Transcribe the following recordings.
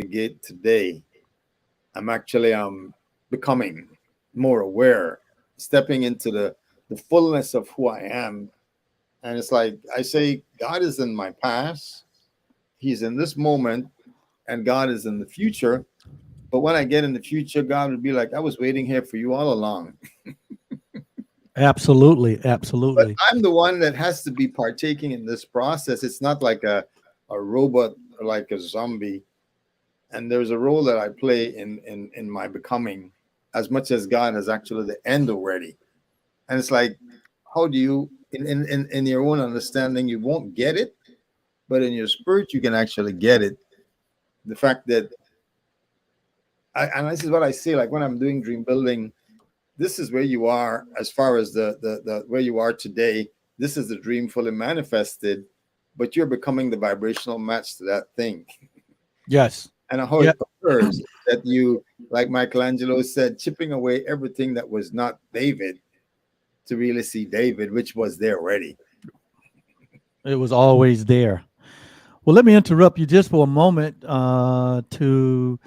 navigate today, I'm actually becoming more aware, stepping into the fullness of who I am. And it's like I say, God is in my past, He's in this moment, and God is in the future. But when I get in the future, God would be like, I was waiting here for you all along. Absolutely, But absolutely. I'm the one that has to be partaking in this process. It's not like a robot or like a zombie. And there's a role that I play in my becoming as much as God has actually the end already. And it's like, how do you in your own understanding you won't get it, but in your spirit you can actually get it. The fact that and this is what I say, like when I'm doing dream building, this is where you are as far as the where you are today. This is the dream fully manifested, but you're becoming the vibrational match to that thing. Yes. And how Yeah. it occurs that you, like Michelangelo said, chipping away everything that was not David to really see David, which was there already. It was always there. Well, let me interrupt you just for a moment to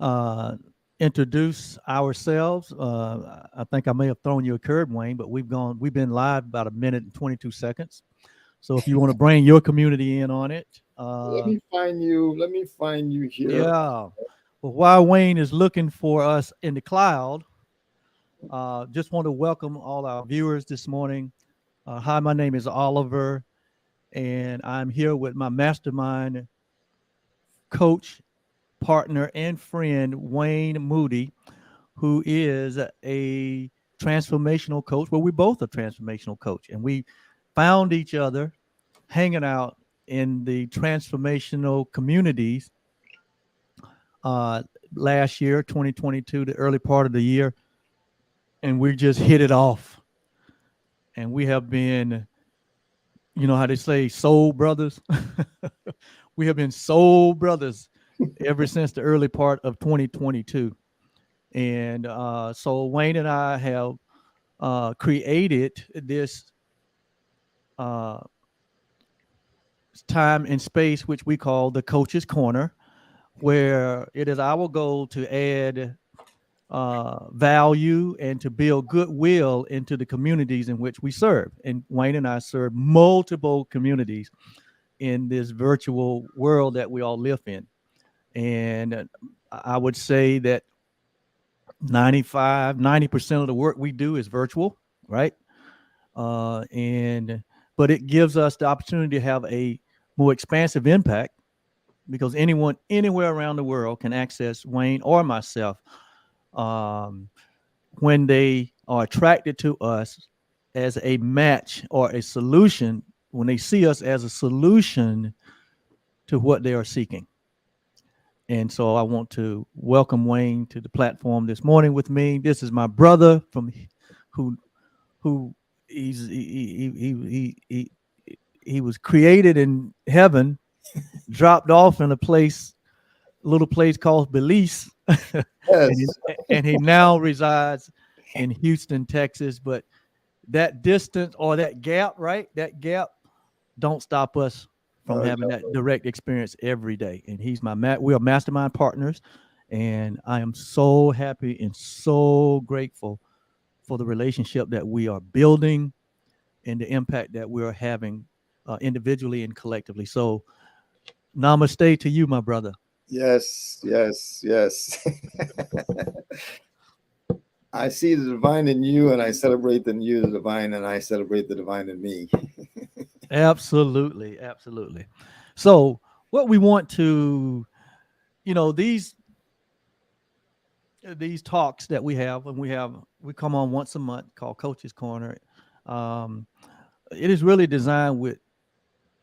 uh, introduce ourselves. I think I may have thrown you a curve, Wayne, but we've been live about a minute and 22 seconds. So if you want to bring your community in on it, Let me find you. Let me find you here. yeah. Well, while Wayne is looking for us in the cloud, just want to welcome all our viewers this morning. Hi, my name is Oliver, and I'm here with my mastermind coach, partner, and friend, Wayne Moody, who is a transformational coach. Well, we both are transformational coach, and we found each other hanging out in the transformational communities uh, last year, 2022, the early part of the year, and we just hit it off. And we have been, you know how they say, soul brothers. We have been soul brothers ever since the early part of 2022. And so Wayne and I have created this uh, time and space, which we call the Coach's Corner, where it is our goal to add value and to build goodwill into the communities in which we serve. And Wayne and I serve multiple communities in this virtual world that we all live in. And I would say that 90% of the work we do is virtual, right? And but it gives us the opportunity to have a more expansive impact because anyone anywhere around the world can access Wayne or myself um, when they are attracted to us as a match or a solution, when they see us as a solution to what they are seeking. And so I want to welcome Wayne to the platform this morning with me. This is my brother from who who he was created in heaven, dropped off in a little place called Belize, and he, Yes. and he now resides in Houston, Texas. But that distance or that gap, right? That gap don't stop us from Oh, having that direct experience every day. And he's we are mastermind partners, and I am so happy and so grateful for the relationship that we are building and the impact that we're having individually and collectively. So, namaste to you, my brother. yes, yes, yes. I see the divine in you, and I celebrate in you the divine, and I celebrate the divine in me. Absolutely, absolutely. So, what we want to, you know, these talks that we have, and we come on once a month called Coach's Corner. Um, it is really designed with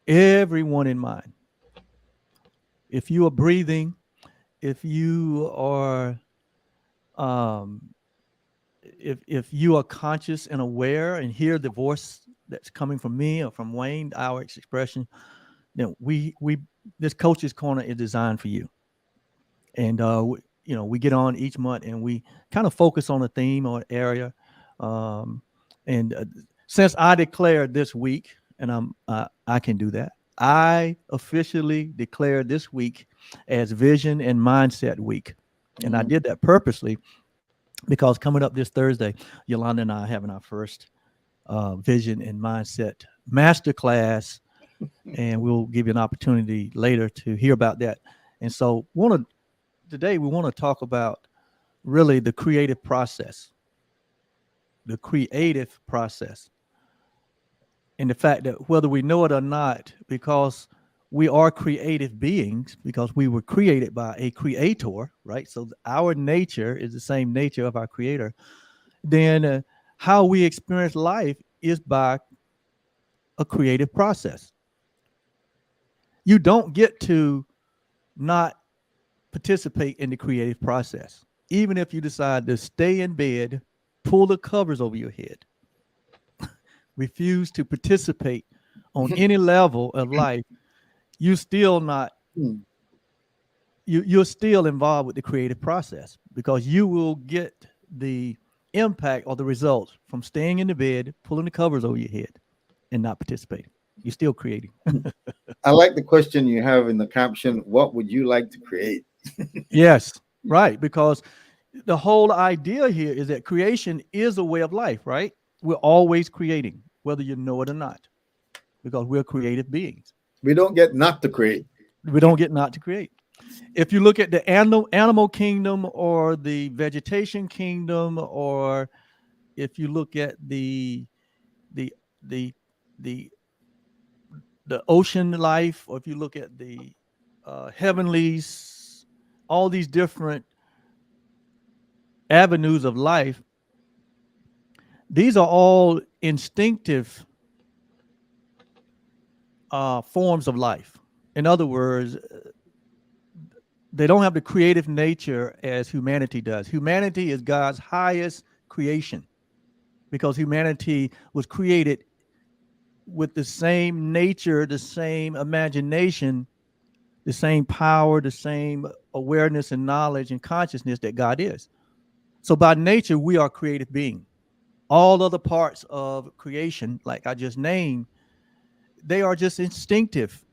everyone in mind. If you are breathing, if you are um, if you are conscious and aware and hear the voice that's coming from me or from Wayne, our expression, then we this Coach's Corner is designed for you. And you know, we get on each month and we kind of focus on a theme or an area. Um, and since I declared this week, and I can do that, I officially declared this week as Vision and Mindset Week. And I Mhm. did that purposely because coming up this Thursday, Yolanda and I are having our first Vision and Mindset Masterclass, and we'll give you an opportunity later to hear about that. And so, today we want to talk about really the creative process, the creative process, and the fact that whether we know it or not, because we are creative beings, because we were created by a creator, right? So our nature is the same nature of our creator. Then how we experience life is by a creative process. You don't get to not participate in the creative process. Even if you decide to stay in bed, pull the covers over your head, refuse to participate on any level of life, you still not you're still involved with the creative process because you will get the impact or the results from staying in the bed, pulling the covers over your head, and not participating. You're still creating. I like the question you have in the caption. What would you like to create? Yes, right. Because the whole idea here is that creation is a way of life, right? We're always creating, whether you know it or not, because we're creative beings. We don't get not to create. We don't get not to create. If you look at the animal kingdom or the vegetation kingdom, or if you look at the the the the ocean life, or if you look at the heavenlies, all these different avenues of life, these are all instinctive forms of life. In other words, they don't have the creative nature as humanity does. Humanity is God's highest creation because humanity was created with the same nature, the same imagination, the same power, the same awareness and knowledge and consciousness that God is. So by nature, we are creative beings. All other parts of creation, like I just named, they are just instinctive.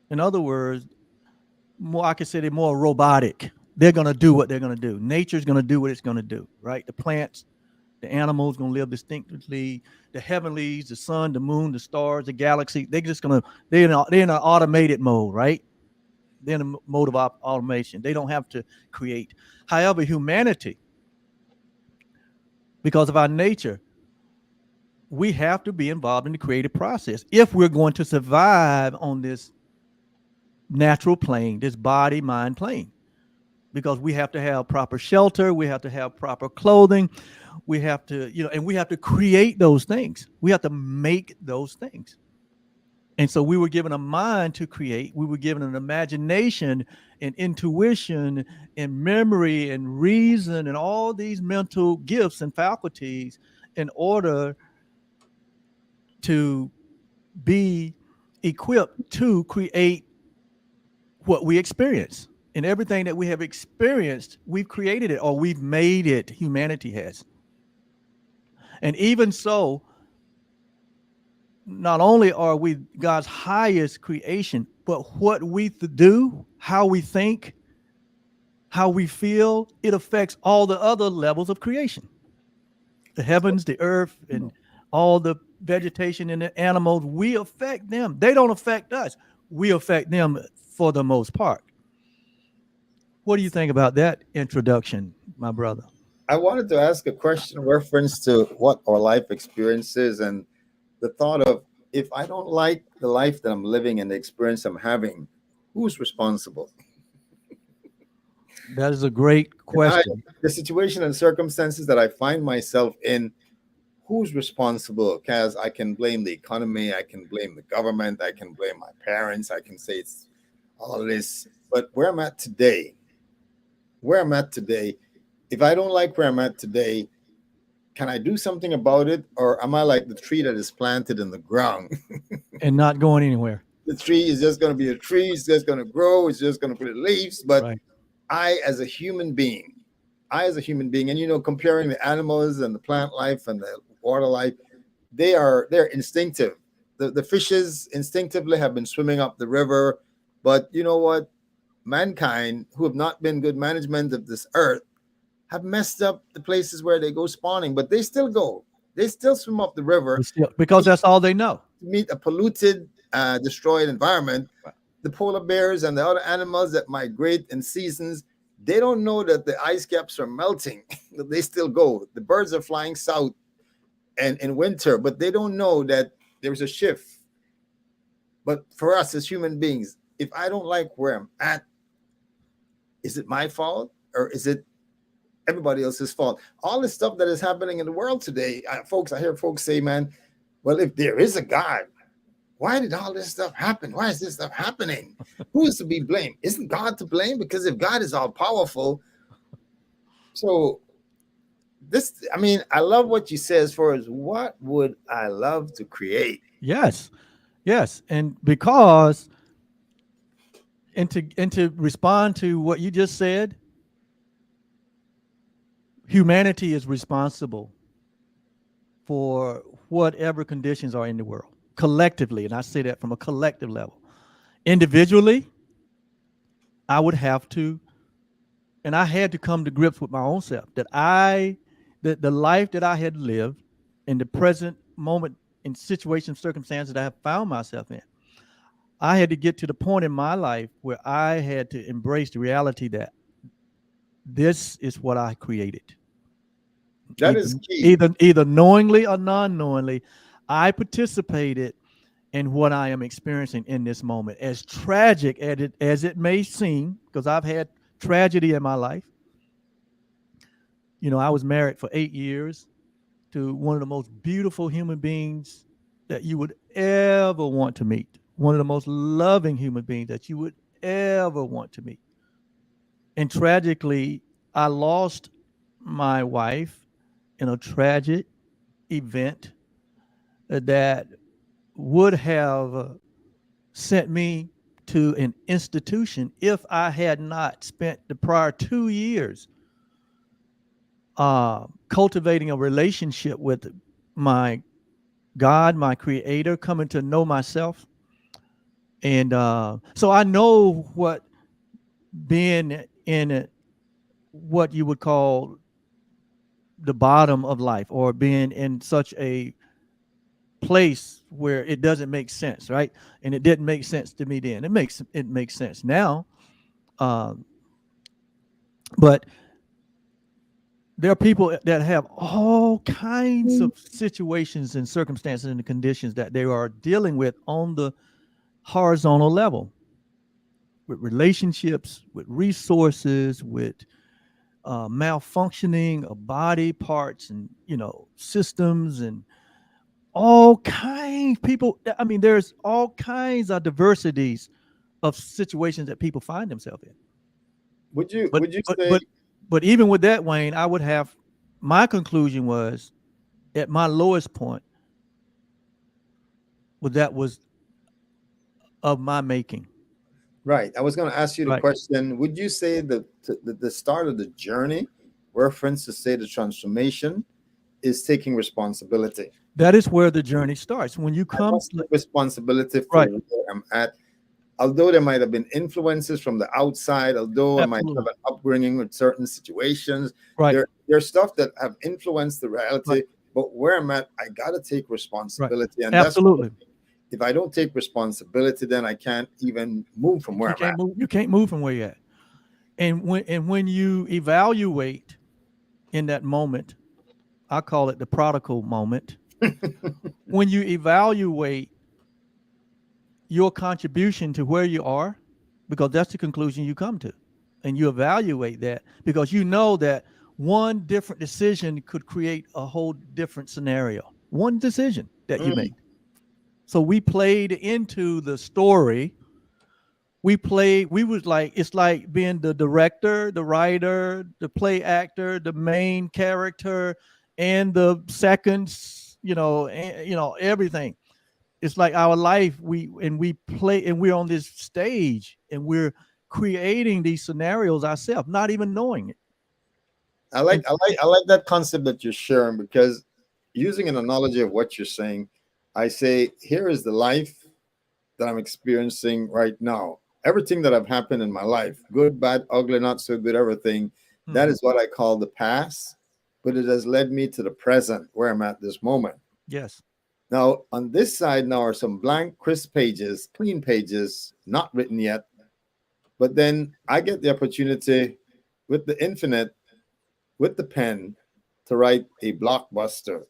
In other words, more I could say they're more robotic. They're gonna do what they're gonna do. Nature's gonna do what it's gonna do, right? The plants, the animals gonna live distinctively. The heavenlies, the sun, the moon, the stars, the galaxy, they're in an automated mode, right? They're in a mode of automation. They don't have to create. However, humanity, because of our nature, we have to be involved in the creative process if we're going to survive on this natural plane, this body mind plane. Because we have to have proper shelter, we have to have proper clothing, we have to, and we have to create those things. We have to make those things. And so we were given a mind to create, we were given an imagination and intuition and memory and reason and all these mental gifts and faculties in order to be equipped to create what we experience. And everything that we have experienced, we've created it or we've made it. Humanity has. And even so, not only are we God's highest creation, but what we do, how we think, how we feel, it affects all the other levels of creation. The heavens, the earth, and all the vegetation and the animals, we affect them. They don't affect us. We affect them for the most part. What do you think about that introduction, my brother? I wanted to ask a question in reference to what our life experiences and the thought of if I don't like the life that I'm living and the experience I'm having, who's responsible? That is a great I, question. the situation and circumstances that I find myself in, who's responsible? Because I can blame the economy, I can blame the government, I can blame my parents, I can say it's all of this. But where I'm at today, if I don't like where I'm at today, can I do something about it? Or am I like the tree that is planted in the ground? And not going anywhere. The tree is just going to be a tree, it's just going to grow, it's just going to put leaves. But Right. I, as a human being, and comparing the animals and the plant life and the water life, they're instinctive. the fishes instinctively have been swimming up the river, but you know what? Mankind, who have not been good management of this earth, have messed up the places where they go spawning, but they still go. They still swim up the river Because that's all they know. to meet a polluted, destroyed environment. Right. The polar bears and the other animals that migrate in seasons, they don't know that the ice caps are melting. They still go. The birds are flying south and in winter, but they don't know that there's a shift. But for us as human beings, if I don't like where I'm at, is it my fault or is it everybody else's fault? All this stuff that is happening in the world today, folks, I hear folks say, man, well, if there is a God, why did all this stuff happen? Why is this stuff happening? Who is to be blamed? Isn't God to blame? Because if God is all powerful, so this, I mean, I love what you say as far as what would I love to create? Yes. And because, and to respond to what you just said, humanity is responsible for whatever conditions are in the world collectively. And I say that from a collective level. Individually, I would have to, and I had to come to grips with my own self that the life that I had lived in the present moment in situations, circumstances that I have found myself in, I had to get to the point in my life where I had to embrace the reality that this is what I created. That is key. Either knowingly or non-knowingly, I participated in what I am experiencing in this moment. As tragic as it may seem, because I've had tragedy in my life. You know, I was married for 8 years to one of the most beautiful human beings that you would ever want to meet. One of the most loving human beings that you would ever want to meet. And tragically, I lost my wife in a tragic event that would have sent me to an institution if I had not spent the prior 2 years cultivating a relationship with my God, my creator, coming to know myself. And so I know what being in what you would call the bottom of life, or being in such a place where it doesn't make sense, right? And it didn't make sense to me then. It makes sense now. But there are people that have all kinds of situations and circumstances and conditions that they are dealing with on the horizontal level, with relationships, with resources, with malfunctioning of body parts and, you know, systems and all kinds of people. I mean, there's all kinds of diversities of situations that people find themselves in. Would you say? But even with that, Wayne, I would have, my conclusion was at my lowest point, that was of my making. Right. I was going to ask you the question. Would you say that the start of the journey, reference to say the transformation, is taking responsibility? That is where the journey starts. When you come to responsibility for where I'm at, although there might have been influences from the outside, although I might have an upbringing with certain situations, there's stuff that have influenced the reality. But where I'm at, I got to take responsibility. And absolutely. If I don't take responsibility, then I can't even move from where I'm at. You can't move from where you're at. And when you evaluate in that moment, I call it the prodigal moment. When you evaluate your contribution to where you are, because that's the conclusion you come to, and you evaluate that because you know that one different decision could create a whole different scenario. One decision that you made. So we played into the story. It's like being the director, the writer, the play actor, the main character, and the seconds, everything. It's like our life. We play, and we're on this stage, and we're creating these scenarios ourselves, not even knowing it. I like that concept that you're sharing, because using an analogy of what you're saying, I say, here is the life that I'm experiencing right now. Everything that have happened in my life, good, bad, ugly, not so good, everything, that Mhm. is what I call the past, but it has led me to the present where I'm at this moment. Yes. Now, on this side now are some blank, crisp pages, clean pages, not written yet. But then I get the opportunity with the infinite, with the pen, to write a blockbuster.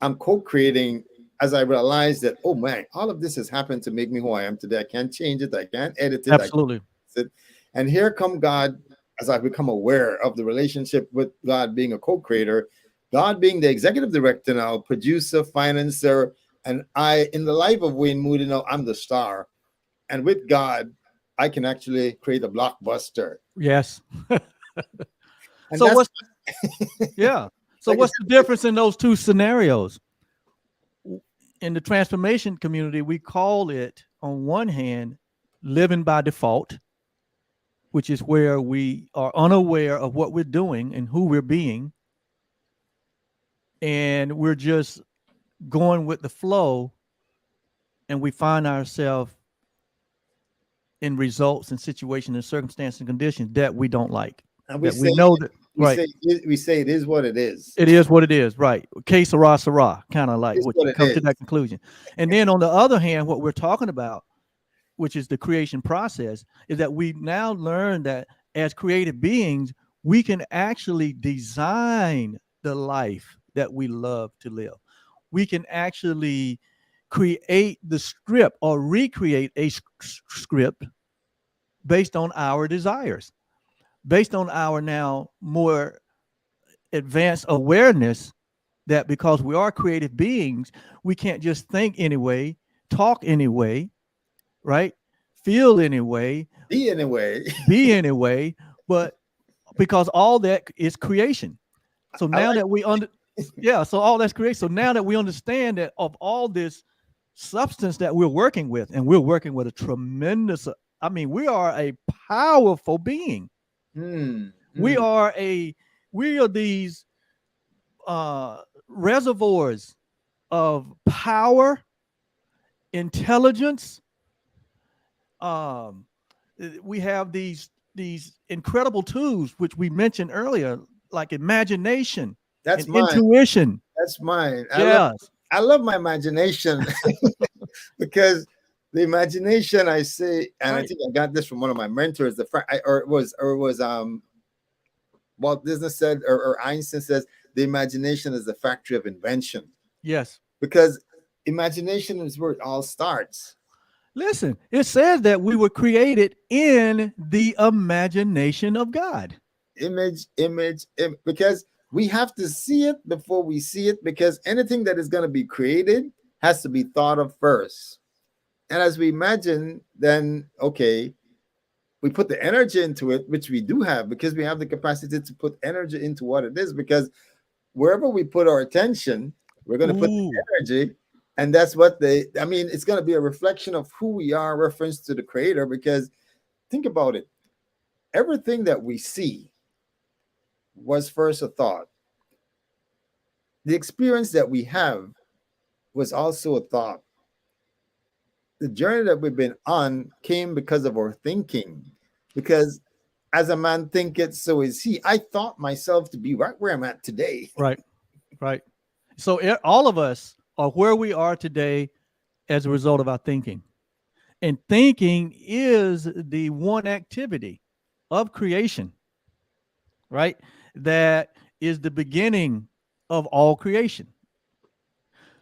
I'm co-creating as I realize that, oh man, all of this has happened to make me who I am today. I can't change it. I can't edit it. I can't Absolutely. fix it. And here come God as I become aware of the relationship with God being a co-creator, God being the executive director now, producer, financer, and I, in the life of Wayne Moody, now I'm the star. And with God, I can actually create a blockbuster. Yes. And So that's what's yeah. So like I what's the said, difference in those two scenarios? In the transformation community, we call it, on one hand, living by default, which is where we are unaware of what we're doing and who we're being, and we're just going with the flow, and we find ourselves in results and situations and circumstances and conditions that we don't like, and that we know that, right, we say it is what it is. it is what it is, right? Que sera, sera, kind of like It's what what you it come to is. that conclusion. And then on the other hand, what we're talking about, which is the creation process, is that we now learn that as creative beings, we can actually design the life that we love to live. We can actually create the script or recreate a script based on our desires, based on our now more advanced awareness that because we are creative beings, we can't just think anyway, talk anyway, right? Feel anyway, Be anyway. be anyway, but because all that is creation. So I now like that we under yeah, so all that's creation. So now that we understand that of all this substance that we're working with, and we're working with a tremendous, I mean, we are a powerful being. hmm, We hmm. are a we are these reservoirs of power, intelligence. Um, we have these incredible tools which we mentioned earlier, like imagination That's and mine. intuition. That's mine. Yes, I love my imagination because the imagination I say, and I right. think I got this from one of my mentors, or it was Walt Disney said, or Einstein says, the imagination is the factory of invention. Yes. Because imagination is where it all starts. Listen, it says that we were created in the imagination of God. Because we have to see it before we see it, because anything that is going to be created has to be thought of first. And as we imagine, then, okay, we put the energy into it, which we do have, because we have the capacity to put energy into what it is, because wherever we put our attention, we're going to put the Ooh. energy. And that's what I mean, it's going to be a reflection of who we are, reference to the creator, because think about it. Everything that we see was first a thought. The experience that we have was also a thought. The journey that we've been on came because of our thinking. Because as a man thinketh, so is he. I thought myself to be right where I'm at today. Right, right. So all of us are where we are today as a result of our thinking. And thinking is the one activity of creation, right? That is the beginning of all creation.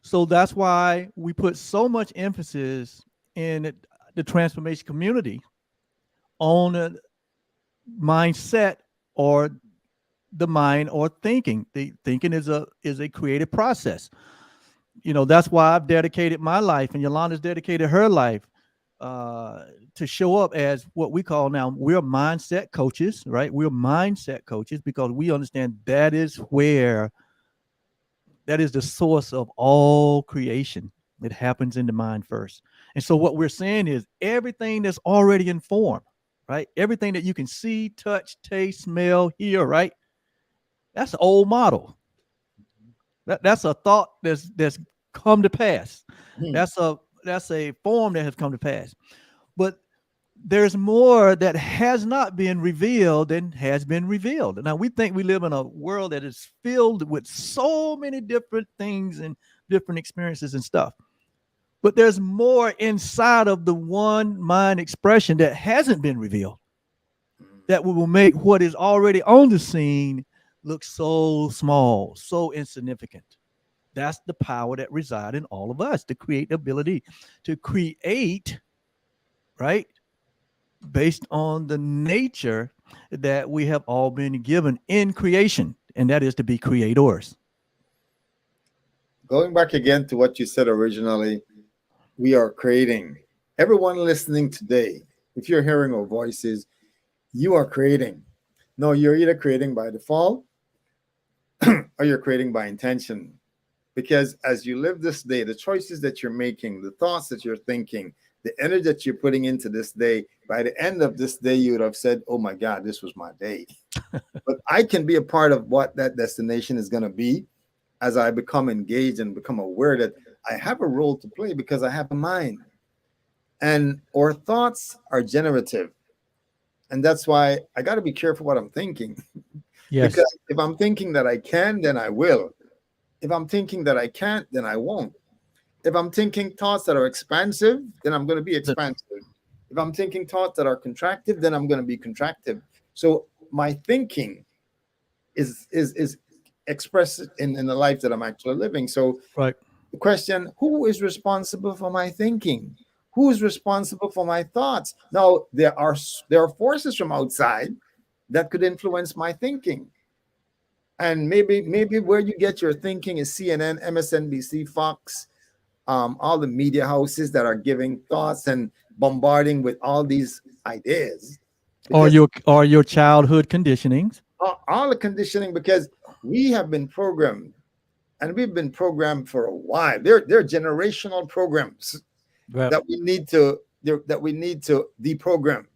So that's why we put so much emphasis in the transformation community on a mindset, or the mind, or thinking. The thinking is a creative process. That's why I've dedicated my life, and Yolanda's dedicated her life to show up as what we call now, we're mindset coaches, right? We're mindset coaches because we understand that is the source of all creation. It happens in the mind first. And so what we're saying is everything that's already informed, right? Everything that you can see, touch, taste, smell, hear, right? That's an old model. That's a thought that's come to pass. Hmm. That's a form that has come to pass. But there's more that has not been revealed than has been revealed. Now we think we live in a world that is filled with so many different things and different experiences and stuff. But there's more inside of the one mind expression that hasn't been revealed that will make what is already on the scene look so small, so insignificant. That's the power that resides in all of us, the create ability to create, right? Based on the nature that we have all been given in creation, and that is to be creators. Going back again to what you said originally, we are creating. Everyone listening today, if you're hearing our voices, you are creating. No, you're either creating by default or you're creating by intention. Because as you live this day, the choices that you're making, the thoughts that you're thinking, the energy that you're putting into this day, by the end of this day, you would have said, oh my God, this was my day. But I can be a part of what that destination is going to be as I become engaged and become aware that I have a role to play because I have a mind. And our thoughts are generative. And that's why I got to be careful what I'm thinking. Yes. Because if I'm thinking that I can, then I will. If I'm thinking that I can't, then I won't. If I'm thinking thoughts that are expansive, then I'm going to be expansive. If I'm thinking thoughts that are contractive, then I'm going to be contractive. So my thinking is expressed in the life that I'm actually living. So Right. the question, who is responsible for my thinking? Who is responsible for my thoughts? Now there are forces from outside that could influence my thinking. And maybe where you get your thinking is CNN, MSNBC, Fox, all the media houses that are giving thoughts and bombarding with all these ideas. Or Because your childhood conditionings. all the conditioning, because we have been programmed, and we've been programmed for a while. They're generational programs Right. that we need to deprogram.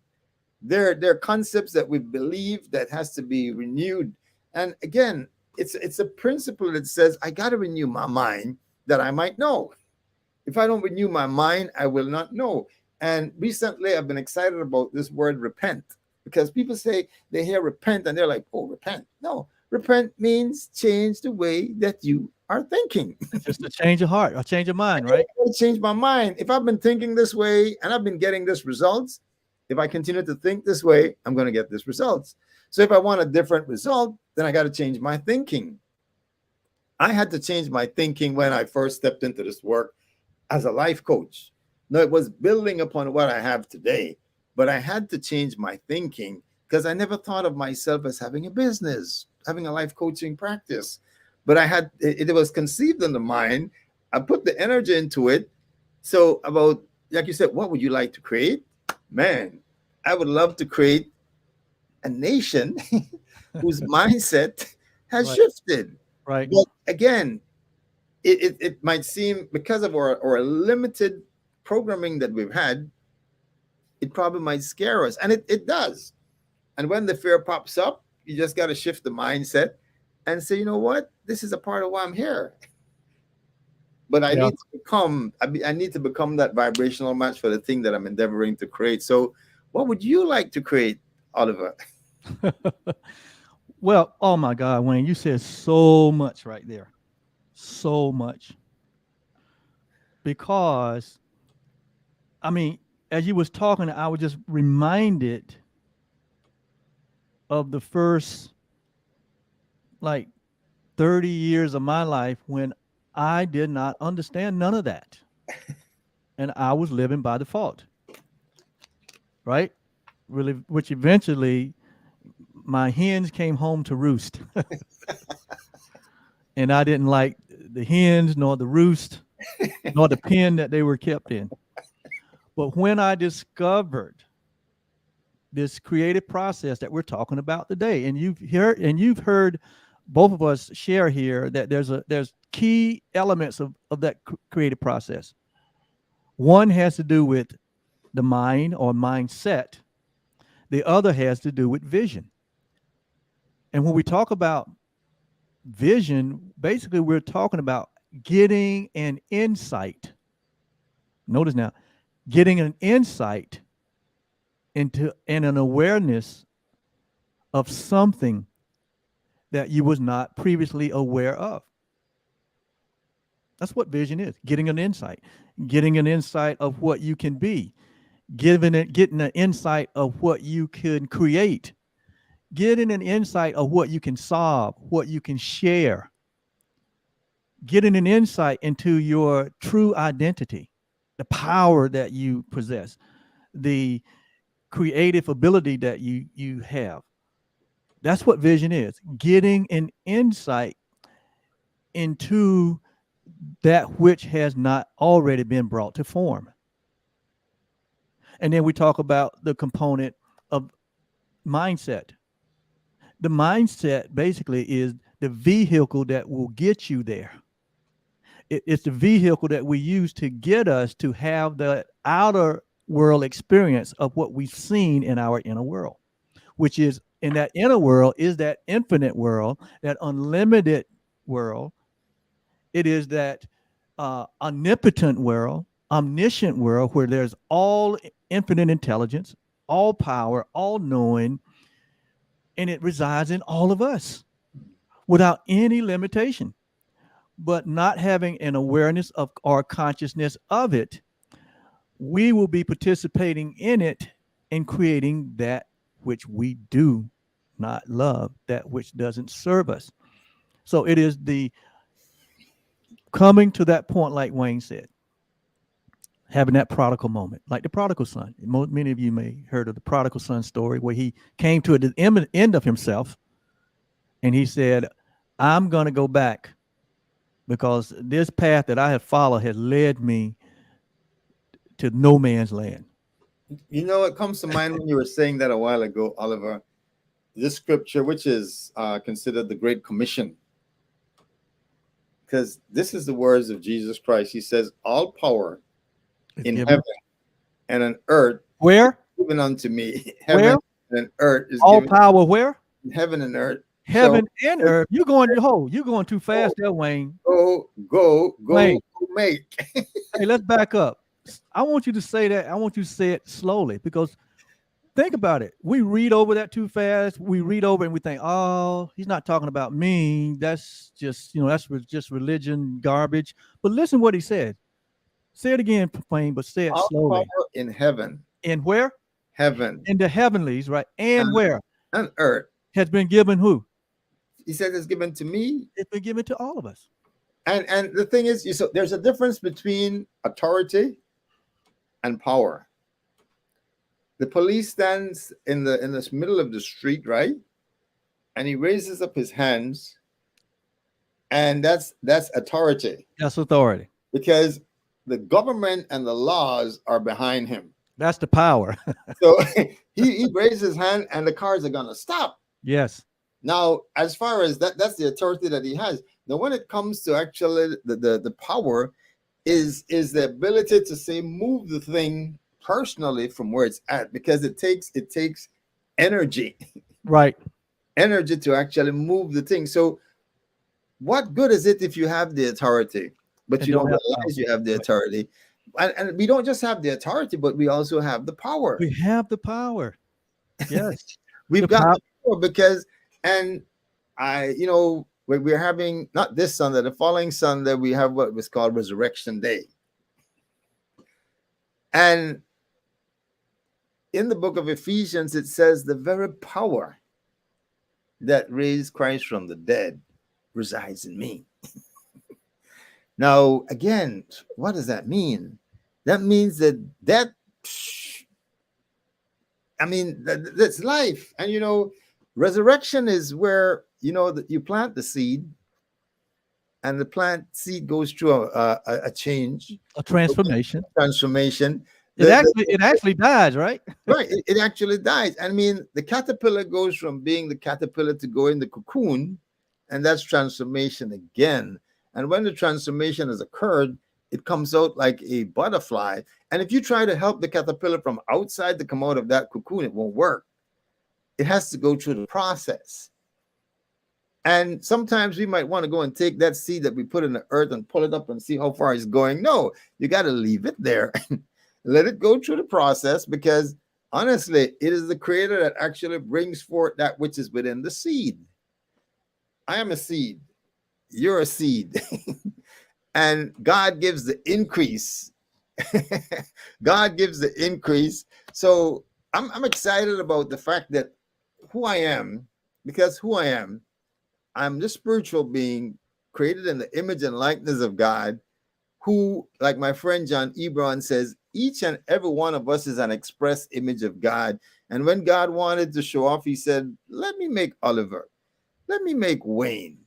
They're concepts that we believe that has to be renewed. And again, it's a principle that says I got to renew my mind that I might know. If I don't renew my mind, I will not know. And recently, I've been excited about this word repent, because people say they hear repent and they're like, oh, repent. No, repent means change the way that you are thinking. It's just a change of heart, a change of mind, right? I change my mind. If I've been thinking this way and I've been getting this results, if I continue to think this way, I'm going to get this results. So if I want a different result, then I got to change my thinking. I had to change my thinking when I first stepped into this work as a life coach. No, it was building upon what I have today, but I had to change my thinking because I never thought of myself as having a business, having a life coaching practice. But it was conceived in the mind. I put the energy into it. So about, like you said, what would you like to create? Man, I would love to create a nation whose mindset has Right. shifted. Right. But again, it might seem, because of our limited programming that we've had, it probably might scare us. And it does. And when the fear pops up, you just got to shift the mindset and say, you know what? This is a part of why I'm here. But Yeah. I need to become that vibrational match for the thing that I'm endeavoring to create. So what would you like to create, Oliver? Well, oh my God, Wayne, you said so much right there. So much. Because I mean, as you was talking, I was just reminded of the first like 30 years of my life when I did not understand none of that. And I was living by default, right? Really, which eventually my hens came home to roost. And I didn't like the hens nor the roost nor the pen that they were kept in. But when I discovered this creative process that we're talking about today, and you've heard both of us share here that there's key elements of that creative process. One has to do with the mind or mindset. The other has to do with vision. And when we talk about vision, basically we're talking about getting an insight. Notice now, getting an insight into and an awareness of something that you was not previously aware of. That's what vision is. Getting an insight of what you can be, getting an insight of what you can create, getting an insight of what you can solve, what you can share, getting an insight into your true identity, the power that you possess, the creative ability that you have. That's what vision is. Getting an insight into that which has not already been brought to form. And then we talk about the component of mindset. The mindset basically is the vehicle that will get you there. It's the vehicle that we use to get us to have the outer world experience of what we've seen in our inner world, which is in that inner world is that infinite world, that unlimited world. It is that omnipotent world, omniscient world where there's all infinite intelligence, all power, all knowing, and it resides in all of us without any limitation. But not having an awareness of our consciousness of it, we will be participating in it and creating that which we do not love, that which doesn't serve us. So it is the coming to that point, like Wayne said, having that prodigal moment, like the prodigal son. Many of you may heard of the prodigal son story where he came to the end of himself and he said, I'm going to go back because this path that I have followed has led me to no man's land. You know what comes to mind when you were saying that a while ago, Oliver? This scripture, which is considered the Great Commission, because this is the words of Jesus Christ. He says, all power in heaven and on earth where is given unto me. Where? Heaven and earth is all given power where? Heaven and earth. Heaven and earth. You're going too fast there, Wayne. Go, Wayne. make. Hey, let's back up. I want you to say that. I want you to say it slowly because think about it. We read over that too fast. We read over and we think, oh, he's not talking about me. That's just, that's just religion garbage. But listen what he said. Say it again, Wayne, but say it All slowly. power in heaven. In where? Heaven. In the heavenlies, right? And where? On earth. Has been given who? He said it's given to me. It's been given to all of us. And the thing is, so there's a difference between authority and power. The police stands in this middle of the street, right? And he raises up his hands, and that's authority. That's authority. Because the government and the laws are behind him. That's the power. So he raises his hand, and the cars are gonna stop. Yes. Now, as far as that's the authority that he has. Now, when it comes to actually the power, is the ability to say move the thing personally from where it's at, because it takes energy, right? Energy to actually move the thing. So, what good is it if you have the authority, but and you don't realize you have the authority? And we don't just have the authority, but we also have the power. We have the power. Yes, we've got the power because. And we're having, not this Sunday, the following Sunday, we have what was called Resurrection Day. And in the book of Ephesians, it says the very power that raised Christ from the dead resides in me. Now, again, what does that mean? That means that's life. And, resurrection is where you plant the seed, and the plant seed goes through a change, a transformation. It actually dies, right? Right. It actually dies. I mean, the caterpillar goes from being the caterpillar to go in the cocoon, and that's transformation again. And when the transformation has occurred, it comes out like a butterfly. And if you try to help the caterpillar from outside to come out of that cocoon, it won't work. It has to go through the process. And sometimes we might want to go and take that seed that we put in the earth and pull it up and see how far it's going. No, you got to leave it there. Let it go through the process, because honestly, it is the creator that actually brings forth that which is within the seed. I am a seed. You're a seed. And God gives the increase. God gives the increase. So I'm excited about the fact that who I am, because who I am, I'm the spiritual being created in the image and likeness of God, who, like my friend John Ebron says, each and every one of us is an express image of God. And when God wanted to show off, he said, let me make Oliver. Let me make Wayne.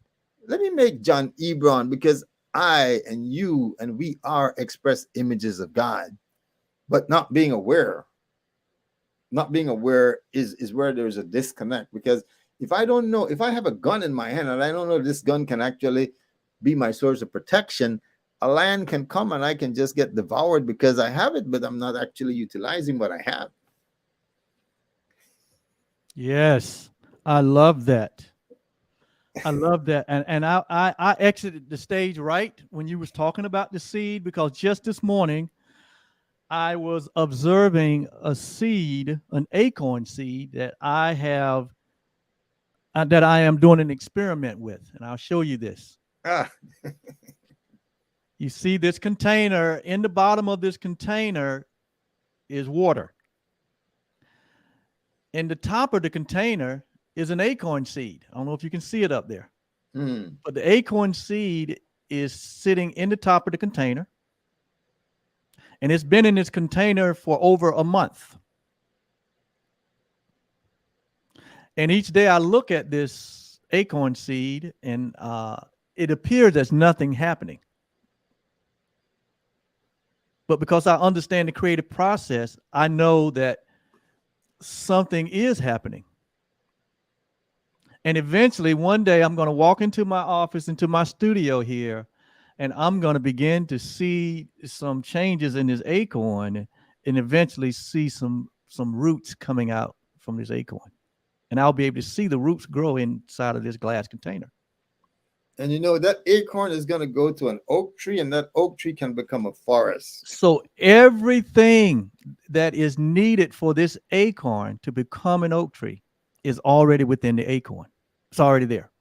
Let me make John Ebron, because I and you and we are express images of God. But not being aware is where there's a disconnect. Because if I don't know, if I have a gun in my hand and I don't know this gun can actually be my source of protection, a lion can come and I can just get devoured because I have it, but I'm not actually utilizing what I have. Yes, I love that. I love that. And I exited the stage right when you was talking about the seed, because just this morning I was observing a seed, an acorn seed that I have that I am doing an experiment with, and I'll show you this. Ah, You see this container, in the bottom of this container is water. In the top of the container is an acorn seed. I don't know if you can see it up there. But the acorn seed is sitting in the top of the container, and it's been in this container for over a month. And each day I look at this acorn seed, and it appears there's nothing happening. But because I understand the creative process, I know that something is happening. And eventually, one day, I'm going to walk into my office, into my studio here, and I'm going to begin to see some changes in this acorn, and eventually see some roots coming out from this acorn. And I'll be able to see the roots grow inside of this glass container. and you know, that acorn is going to go to an oak tree, and that oak tree can become a forest. So everything that is needed for this acorn to become an oak tree is already within the acorn. It's already there.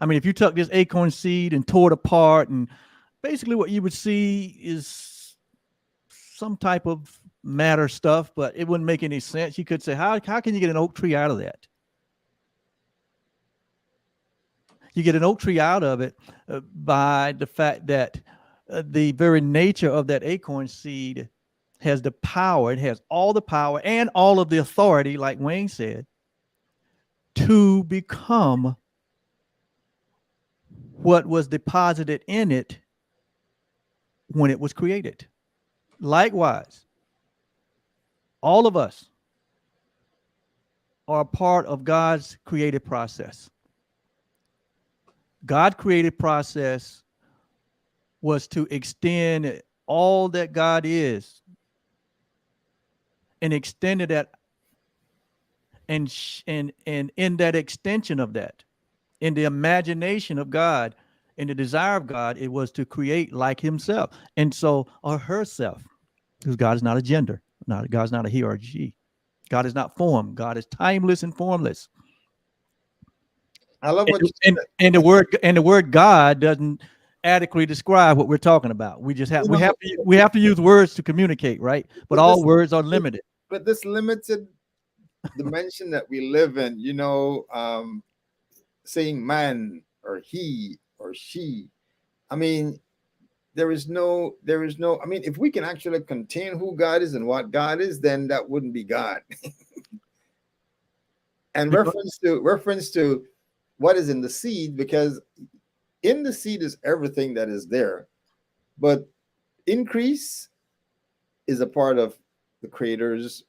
I mean, if you took this acorn seed and tore it apart, and basically what you would see is some type of matter stuff, but it wouldn't make any sense. You could say, how can you get an oak tree out of that? You get an oak tree out of it by the fact that the very nature of that acorn seed has the power. It has all the power and all of the authority, like Wayne said, to become what was deposited in it when it was created. Likewise, all of us are a part of God's creative process. God's creative process was to extend all that God is, and extended that, and in that extension of that, in the imagination of God, in the desire of God, it was to create like himself, and so, or herself, because God is not a gender. God's not a he or a she. God is not form. God is timeless and formless. I love what you said. And the word God doesn't adequately describe what we're talking about. We just have we have to use words to communicate, right? But all words are limited. But this limited dimension that we live in, you know, saying man or he or she, I mean, there is no, I mean, if we can actually contain who God is and what God is, then that wouldn't be God. And reference to what is in the seed, because in the seed is everything that is there, but increase is a part of the creator's.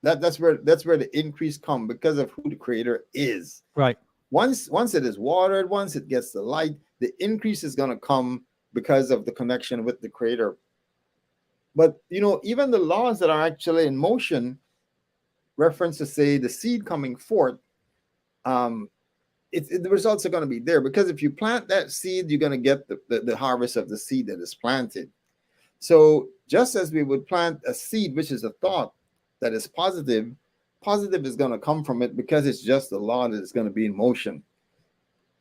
That's where the increase come, because of who the creator is. Right. Once it is watered, once it gets the light, the increase is going to come because of the connection with the creator. But you know, even the laws that are actually in motion reference to say the seed coming forth, the results are going to be there, because if you plant that seed, you're going to get the harvest of the seed that is planted. So just as we would plant a seed, which is a thought that is positive, positive is going to come from it, because it's just a law that is going to be in motion.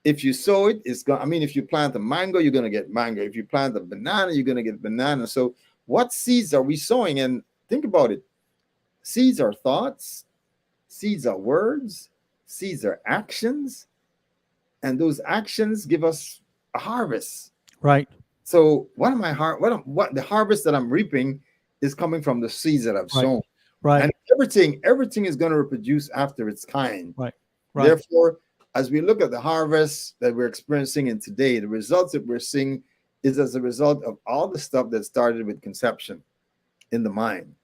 If you sow it, it's going, I mean, if you plant a mango, you're going to get mango. If you plant a banana, you're going to get banana. So what seeds are we sowing? And think about it. Seeds are thoughts, seeds are words, seeds are actions, and those actions give us a harvest. Right. So what am I what the harvest that I'm reaping is coming from the seeds that I've sown. Right. And everything is going to reproduce after its kind. Right. Therefore, as we look at the harvest that we're experiencing in today, the results that we're seeing is as a result of all the stuff that started with conception in the mind.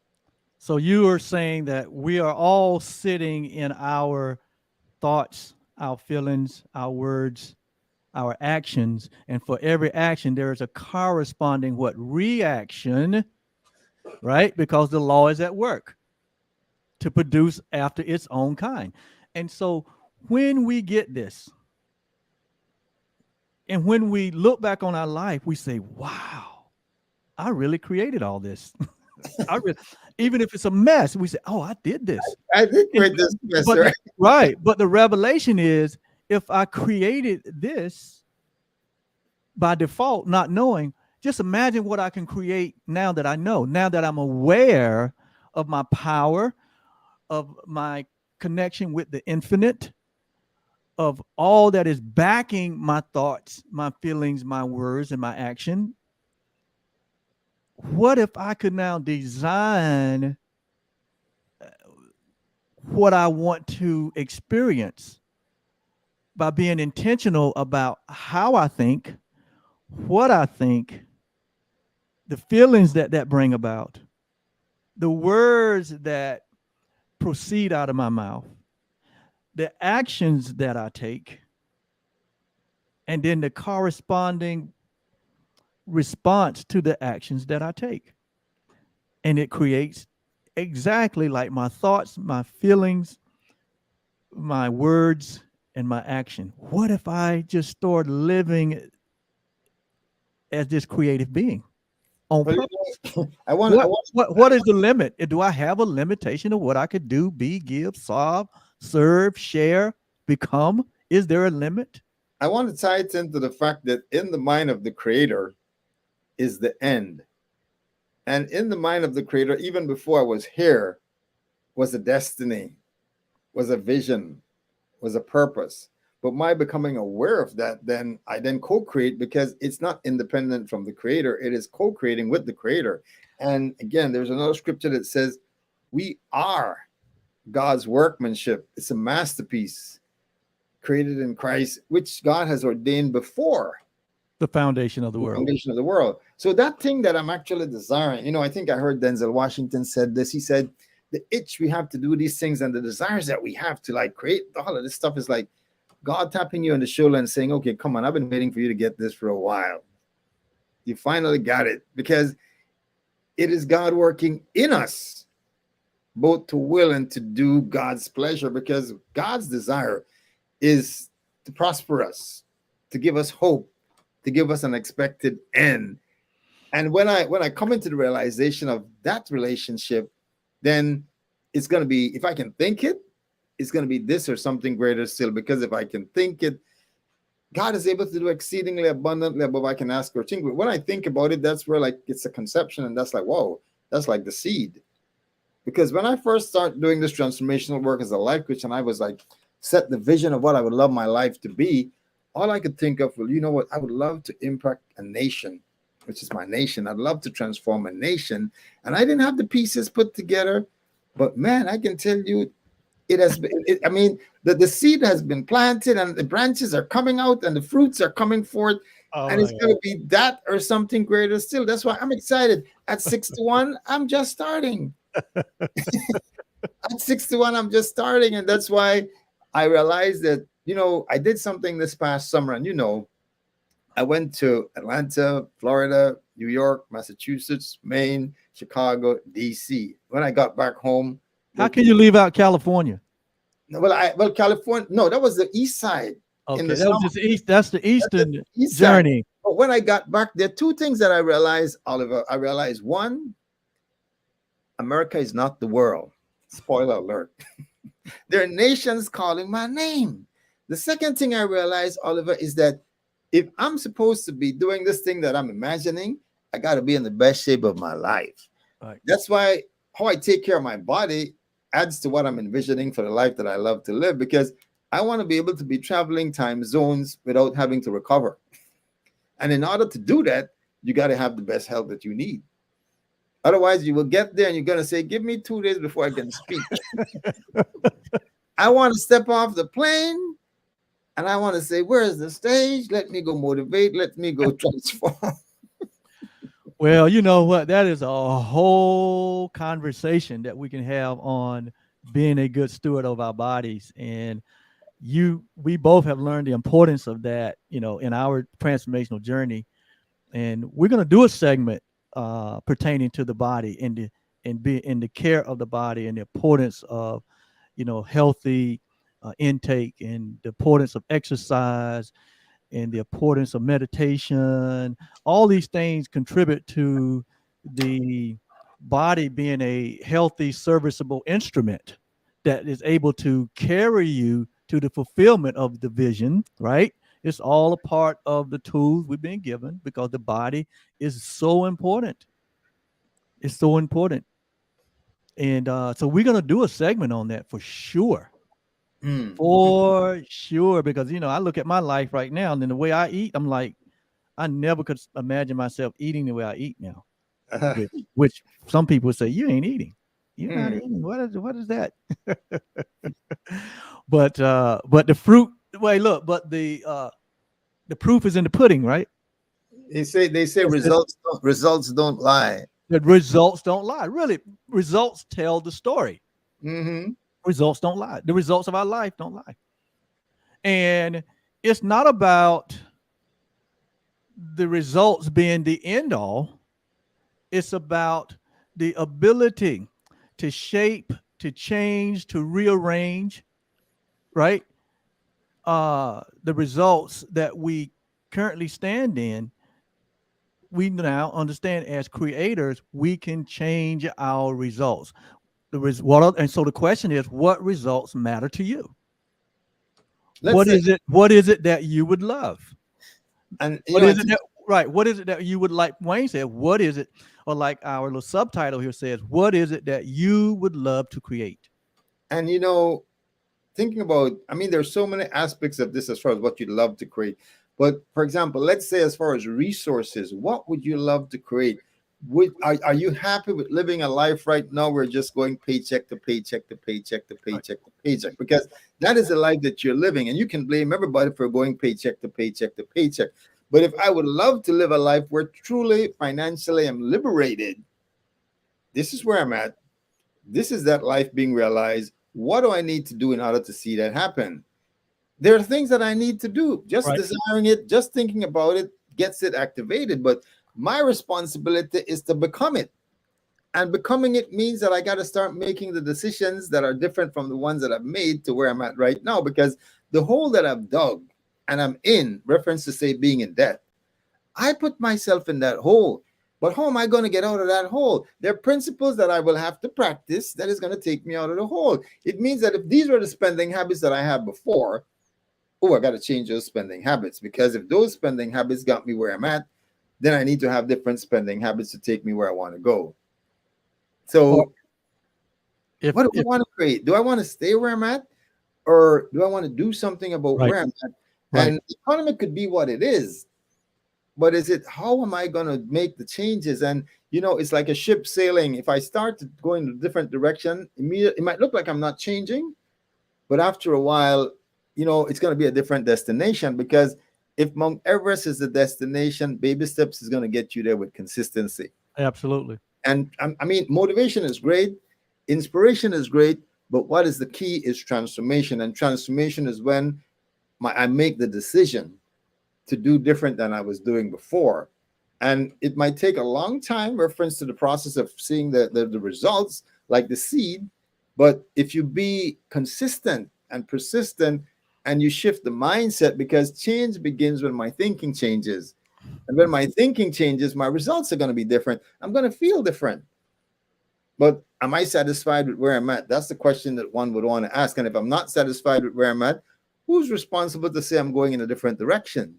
So you are saying that we are all sitting in our thoughts, our feelings, our words, our actions, and for every action there is a corresponding reaction, right? Because the law is at work to produce after its own kind. And so when we get this, and when we look back on our life, we say, wow, I really created all this. Even if it's a mess, we say, oh, I did this. I did create this mess, right? Right. But the revelation is, if I created this by default, not knowing, just imagine what I can create now that I know, now that I'm aware of my power, of my connection with the infinite, of all that is backing my thoughts, my feelings, my words, and my action. What if I could now design what I want to experience by being intentional about how I think, what I think, the feelings that bring about, the words that proceed out of my mouth, the actions that I take, and then the corresponding response to the actions that I take. And it creates exactly like my thoughts, my feelings, my words, and my action. What if I just start living as this creative being on purpose? What is the limit? Do I have a limitation of what I could do, be, give, solve, serve, share, become? Is there a limit? I want to tie it into the fact that in the mind of the creator is the end. And in the mind of the creator, even before I was here, was a destiny, was a vision, was a purpose. But my becoming aware of that, then I co-create, because it's not independent from the creator. It is co-creating with the creator. And again, there's another scripture that says, we are God's workmanship. It's a masterpiece created in Christ, which God has ordained before the foundation of the world. So that thing that I'm actually desiring, I think I heard Denzel Washington said this. He said, the itch we have to do these things and the desires that we have to create all of this stuff is like God tapping you on the shoulder and saying, okay, come on, I've been waiting for you to get this for a while. You finally got it, because it is God working in us, both to will and to do God's pleasure, because God's desire is to prosper us, to give us hope, to give us an expected end. And when I come into the realization of that relationship, then it's going to be, if I can think it, it's going to be this or something greater still, because if I can think it, God is able to do exceedingly abundantly above I can ask or think. When I think about it, that's where it's a conception, and that's whoa, that's like the seed. Because when I first started doing this transformational work as a life coach, and I was set the vision of what I would love my life to be, all I could think of, well, you know what? I would love to impact a nation, which is my nation. I'd love to transform a nation. And I didn't have the pieces put together, but man, I can tell you, it has been, the seed has been planted, and the branches are coming out, and the fruits are coming forth. And it's going to be that or something greater still. That's why I'm excited. At 61, I'm just starting. At 61, I'm just starting. And that's why I realized that, I did something this past summer, and I went to Atlanta, Florida, New York, Massachusetts, Maine, Chicago, DC. When I got back home. How can you leave out California? Well, California, no, that was the east side. in Okay, the that was summer. just the east. That's the That's the eastern east side. journey. But when I got back, there are two things that I realized, Oliver. I realized one, America is not the world. Spoiler alert. There are nations calling my name. The second thing I realized, Oliver, is that if I'm supposed to be doing this thing that I'm imagining, I got to be in the best shape of my life. Right. That's why how I take care of my body adds to what I'm envisioning for the life that I love to live, because I want to be able to be traveling time zones without having to recover. And in order to do that, you got to have the best health that you need. Otherwise, you will get there and you're going to say, give me 2 days before I can speak. I want to step off the plane and I want to say, where's the stage? Let me go motivate. Let me go transform. Well, you know what? That is a whole conversation that we can have on being a good steward of our bodies. And we both have learned the importance of that, in our transformational journey. And we're going to do a segment pertaining to the body and be in the care of the body and the importance of, healthy intake and the importance of exercise and the importance of meditation. All these things contribute to the body being a healthy, serviceable instrument that is able to carry you to the fulfillment of the vision, right? It's all a part of the tools we've been given because the body is so important. It's so important. And so we're going to do a segment on that for sure. For sure. Because, I look at my life right now and then the way I eat, I'm like, I never could imagine myself eating the way I eat now, which some people would say, you ain't eating. You're not eating. What is that? But the fruit, wait, look, but the proof is in the pudding, right? They say results don't lie. The results don't lie. Really, results tell the story. Mm-hmm. Results don't lie. The results of our life don't lie. And it's not about the results being the end all. It's about the ability to shape, to change, to rearrange, right? The results that we currently stand in, we now understand as creators, we can change our results. And so the question is, what results matter to you? What is it that you would love? And What is it that, right? What is it that you would like? Wayne said, what is it? Or like our little subtitle here says, what is it that you would love to create? and thinking about, I mean, there's so many aspects of this as far as what you'd love to create. But for example, let's say as far as resources, what would you love to create? Are you happy with living a life right now where just going paycheck to paycheck to paycheck to paycheck to paycheck? Because that is the life that you're living, and you can blame everybody for going paycheck to paycheck to paycheck. But if I would love to live a life where truly financially I'm liberated, this is where I'm at. This is that life being realized. What do I need to do in order to see that happen? There are things that I need to do. Just Right. desiring it, just thinking about it gets it activated. But my responsibility is to become it. And becoming it means that I got to start making the decisions that are different from the ones that I've made to where I'm at right now. Because the hole that I've dug and I'm in, reference to say being in debt, I put myself in that hole. But how am I going to get out of that hole? There are principles that I will have to practice that is going to take me out of the hole. It means that if these were the spending habits that I had before, I got to change those spending habits, because if those spending habits got me where I'm at, then I need to have different spending habits to take me where I want to go. So what do I want to create? Do I want to stay where I'm at, or do I want to do something about Right. where I'm at? Right. And the economy could be what it is, but is it, how am I going to make the changes? And it's like a ship sailing. If I start to go in a different direction, it might look like I'm not changing, but after a while, it's going to be a different destination. Because if Mount Everest is the destination, baby steps is going to get you there with consistency. Absolutely. And I mean, motivation is great, inspiration is great, but what is the key is transformation. And transformation is when I make the decision to do different than I was doing before. And it might take a long time, reference to the process of seeing the results, like the seed. But if you be consistent and persistent and you shift the mindset, because change begins when my thinking changes. And when my thinking changes, my results are going to be different. I'm going to feel different. But am I satisfied with where I'm at? That's the question that one would want to ask. And if I'm not satisfied with where I'm at, who's responsible to say I'm going in a different direction?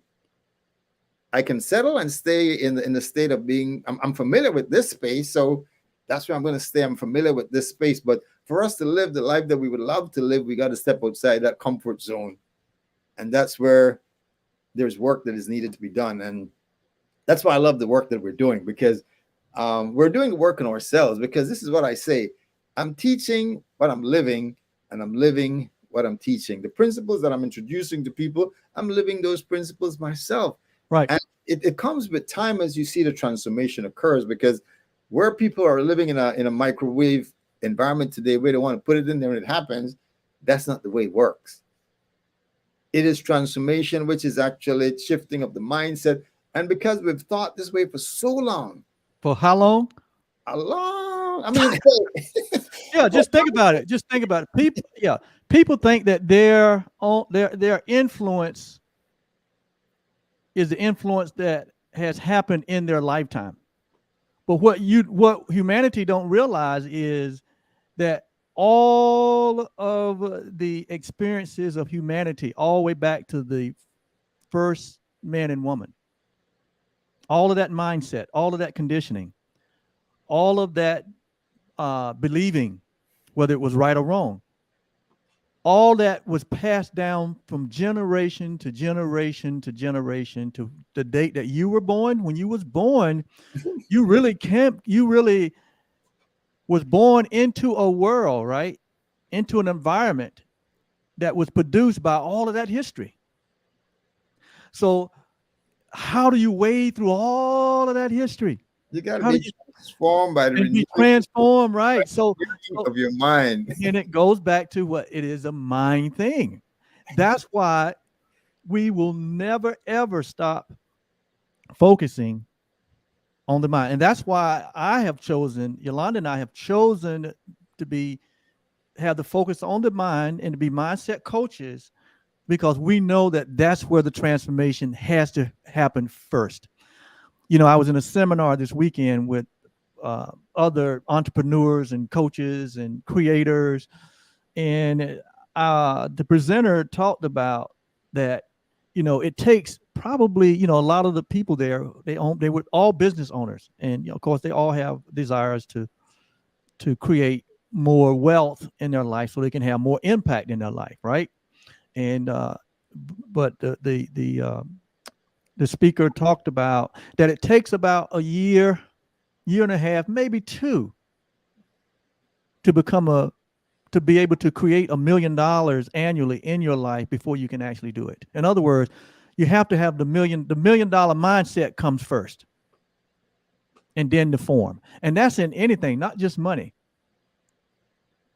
I can settle and stay in the state of being, I'm familiar with this space, so that's where I'm going to stay. I'm familiar with this space. But for us to live the life that we would love to live, we got to step outside that comfort zone. And that's where there's work that is needed to be done. And that's why I love the work that we're doing, because we're doing the work on ourselves. Because this is what I say: I'm teaching what I'm living, and I'm living what I'm teaching. The principles that I'm introducing to people, I'm living those principles myself. Right. And it comes with time as you see the transformation occurs, because where people are living in a microwave environment today, where they want to put it in there and it happens, that's not the way it works. It is transformation, which is actually shifting of the mindset. And because we've thought this way for so long, For how long? I mean, Yeah, just think about it. Just think about it. People think that their influence is the influence that has happened in their lifetime. But what humanity don't realize is that all of the experiences of humanity, all the way back to the first man and woman, all of that mindset, all of that conditioning, all of that believing, whether it was right or wrong, all that was passed down from generation to generation to generation to the date that you were born. When you was born, you really was born into a world, right? Into an environment that was produced by all of that history. So how do you wade through all of that history? you got to How do be you transformed by the and be renewing transformed, right? So of your mind. and it goes back to what it is, a mind thing. That's why we will never ever stop focusing on the mind. And that's why Yolanda and I have chosen to have the focus on the mind and to be mindset coaches, because we know that that's where the transformation has to happen first. I was in a seminar this weekend with other entrepreneurs and coaches and creators, and the presenter talked about that. It takes probably a lot of the people there. They were all business owners, and of course they all have desires to create more wealth in their life so they can have more impact in their life, right? And but the speaker talked about that it takes about a year and a half, maybe two, to be able to create $1 million annually in your life before you can actually do it. In other words, you have to have the $1 million mindset comes first, and then the form. And that's in anything, not just money.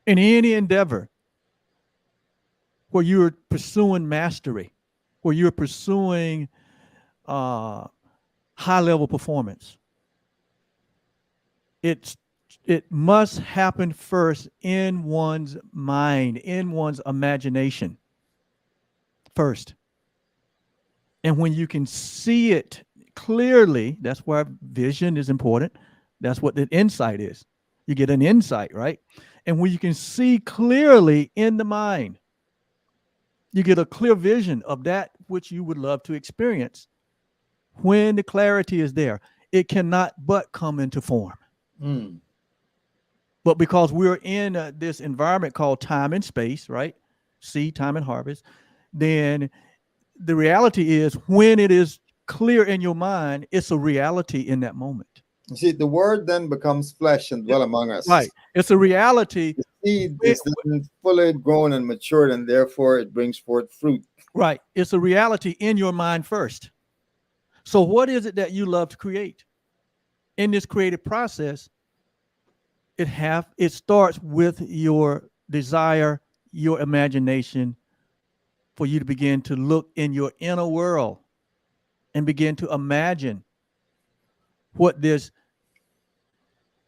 In any endeavor where you're pursuing mastery, where you're pursuing high level performance, it must happen first in one's mind, in one's imagination first. And when you can see it clearly, that's why vision is important. That's what the insight is. You get an insight, right? And when you can see clearly in the mind, you get a clear vision of that which you would love to experience. When the clarity is there, it cannot but come into form. Mm. But because we're in this environment called time and space, right? Seed, time, and harvest, then the reality is when it is clear in your mind, it's a reality in that moment. You see, the word then becomes flesh and dwell among us. Right. It's a reality. The seed is then fully grown and matured, and therefore it brings forth fruit. Right. It's a reality in your mind first. So what is it that you love to create? In this creative process, it starts with your desire, your imagination, for you to begin to look in your inner world and begin to imagine what this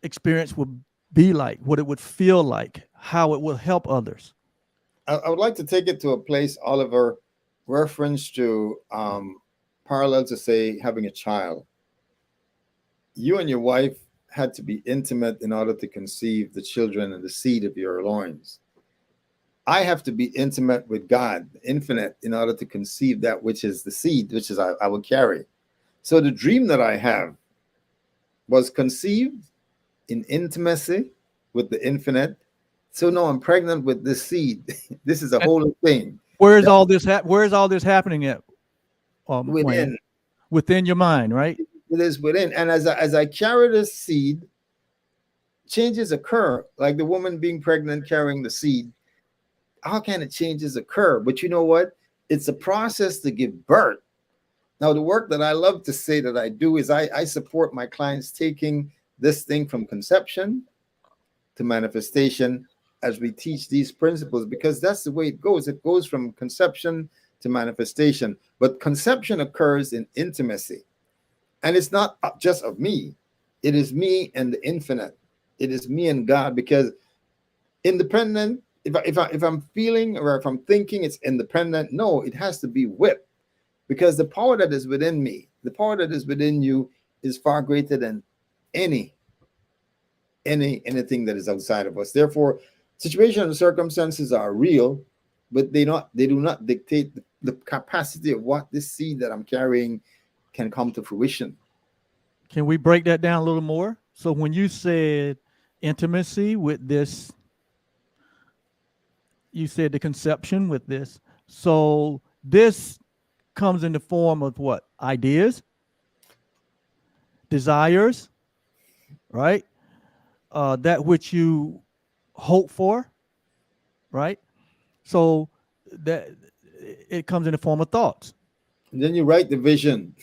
experience would be like, what it would feel like, how it will help others. I would like to take it to a place, Oliver, reference to parallel to say having a child. You and your wife had to be intimate in order to conceive the children and the seed of your loins. I have to be intimate with God, infinite, in order to conceive that which is the seed, which is I will carry. So the dream that I have was conceived in intimacy with the infinite. So now I'm pregnant with this seed. This is a And whole thing where's that all this? Where's all this happening at, Wayne? within Within your mind, right? it is within. And as I carry this seed, changes occur, like the woman being pregnant carrying the seed. How can it changes occur? But you know what? It's a process to give birth. Now, the work that I love to say that I do is I support my clients taking this thing from conception to manifestation as we teach these principles, because that's the way it goes. It goes from conception to manifestation. But conception occurs in intimacy. And it's not just of me, it is me and the infinite. It is me and God, because independent, if I'm feeling or if I'm thinking it's independent, no, it has to be with, because the power that is within me, the power that is within you is far greater than any anything that is outside of us. Therefore, situations and circumstances are real, but they do not dictate the capacity of what this seed that I'm carrying can come to fruition. Can we break that down a little more? So when you said intimacy with this, you said the conception with this. So this comes in the form of what? Ideas, desires, right? That which you hope for, right? So that it comes in the form of thoughts. And then you write the vision,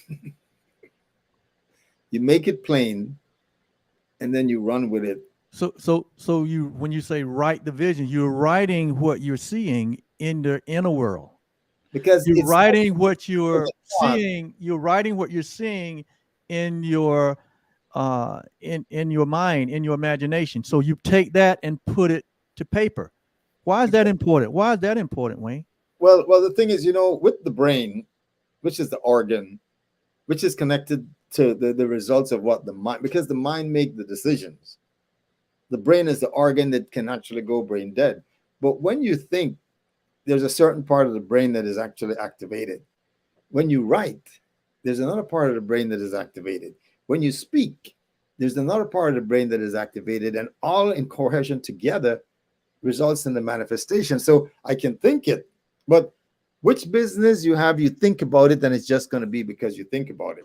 you make it plain, and then you run with it. So you, when you say write the vision, you're writing what you're seeing in the inner world. Because You're it's writing what like you're a farm. seeing. You're writing what you're seeing in your in your mind, in your imagination. So you take that and put it to paper. Why is that important? Why is that important, Wayne? Well, the thing is, with the brain, which is the organ, which is connected to the results of what the mind, because the mind make the decisions. The brain is the organ that can actually go brain dead. But when you think, there's a certain part of the brain that is actually activated. When you write, there's another part of the brain that is activated. When you speak, there's another part of the brain that is activated, and all in cohesion together results in the manifestation. So I can think it, but which business you have, you think about it, then it's just going to be because you think about it.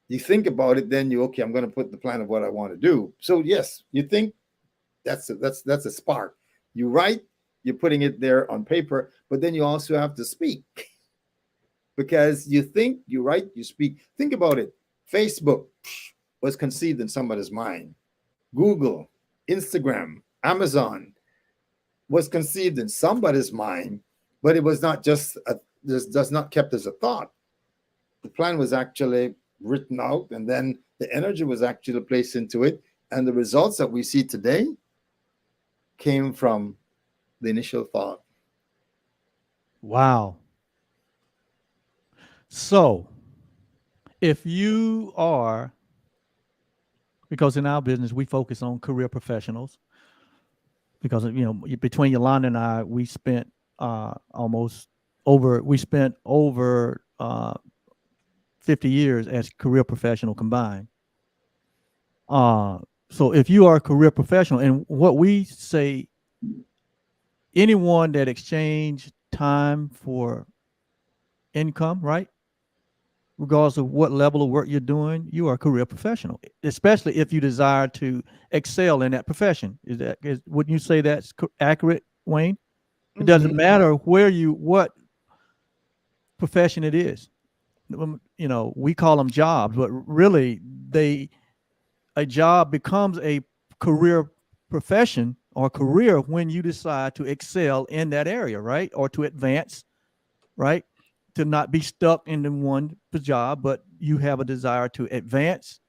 You think about it, then okay, I'm going to put the plan of what I want to do. So yes, you think, that's a spark. You write, you're putting it there on paper, but then you also have to speak, because you think, you write, you speak. Think about it. Facebook was conceived in somebody's mind. Google, Instagram, Amazon was conceived in somebody's mind, but it was not just this does not kept as a thought. The plan was actually written out, and then the energy was actually placed into it, and the results that we see today came from the initial thought. Wow. So if you are, because in our business we focus on career professionals, because between Yolanda and I, we spent we spent over 50 years as career professional combined. So if you are a career professional, and what we say, anyone that exchange time for income, right? Regardless of what level of work you're doing, you are a career professional, especially if you desire to excel in that profession. Wouldn't you say that's accurate, Wayne? It doesn't matter what profession it is. We call them jobs, but really a job becomes a career profession or career when you decide to excel in that area, right? Or to advance, right? To not be stuck in the one job, but you have a desire to advance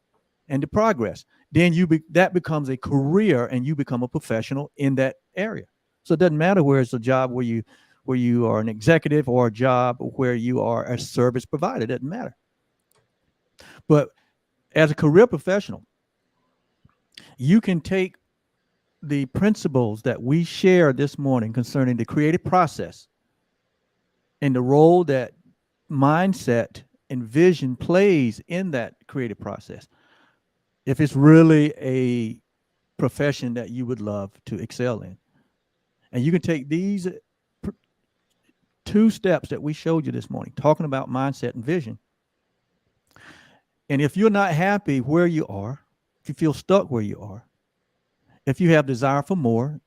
and to progress. Then that becomes a career, and you become a professional in that area. So it doesn't matter where it's a job where you are an executive or a job where you are a service provider. It doesn't matter. But as a career professional, you can take the principles that we shared this morning concerning the creative process and the role that mindset and vision plays in that creative process. If it's really a profession that you would love to excel in. And you can take these two steps that we showed you this morning, talking about mindset and vision. And if you're not happy where you are, if you feel stuck where you are, if you have desire for more,